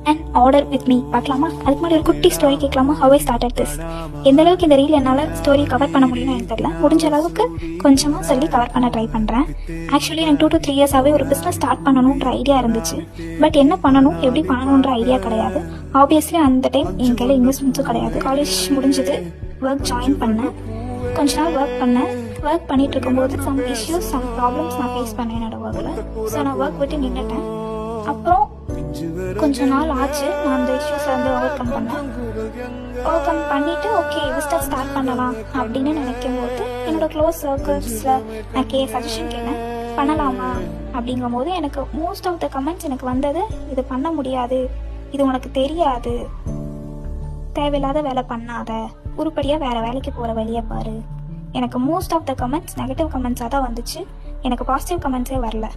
And order with me பார்க்கலாமா? அதுக்கு முன்னாடி ஒரு குட்டி ஸ்டோரி கேட்கலாமா? How I started this. எந்த அளவுக்கு இந்த ரீல் என்னால் ஸ்டோரி கவர் பண்ண முடியும்னு எனக்கு தெரியல. முடிஞ்ச அளவுக்கு கொஞ்சமாக சொல்லி கவர் பண்ண ட்ரை பண்ணுறேன். ஆக்சுவலி எனக்கு 2 to 3 இயர்ஸாகவே ஒரு பிஸ்னஸ் ஸ்டார்ட் பண்ணணுன்ற ஐடியா இருந்துச்சு. பட் என்ன பண்ணணும், எப்படி பண்ணணுன்ற ஐடியா கிடையாது. ஆப்வியஸ்லி அந்த டைம் என் கையில் இன்வெஸ்ட்மெண்ட்ஸும் கிடையாது. காலேஜ் முடிஞ்சது, ஒர்க் ஜாயின் பண்ணேன். கொஞ்ச நாள் ஒர்க் பண்ணிட்டு இருக்கும்போது சம் இஷ்யூஸ், சம் ப்ராப்ளம்ஸ் நான் ஃபேஸ் பண்ணேன் என்னோட ஒர்க்கில். ஸோ நான் ஒர்க் விட்டு நின்றுட்டேன். அப்புறம் கொஞ்ச நாள் ஆச்சு நான் அந்த இஷ்யூஸை வந்து ஓவர் கம் பண்ணிட்டு ஓகே பிஸ்னஸ் ஸ்டார்ட் பண்ணலாம் அப்படின்னு நினைக்கும் போது என்னோட க்ளோஸ் சர்க்கிள்ஸில் நான் சஜஷன் கேட்டேன், பண்ணலாமா அப்படிங்கும் போது எனக்கு மோஸ்ட் ஆஃப் த கமெண்ட்ஸ் எனக்கு வந்தது, இது பண்ண முடியாது, இது உனக்கு தெரியாது, தேவையில்லாத வேலை பண்ணாத, உருப்படியாக வேறு வேலைக்கு போகிற வழியை பாரு. எனக்கு most of the comments negative கமெண்ட்ஸாக தான் வந்துச்சு. எனக்கு பாசிட்டிவ் கமெண்ட்ஸே வரல.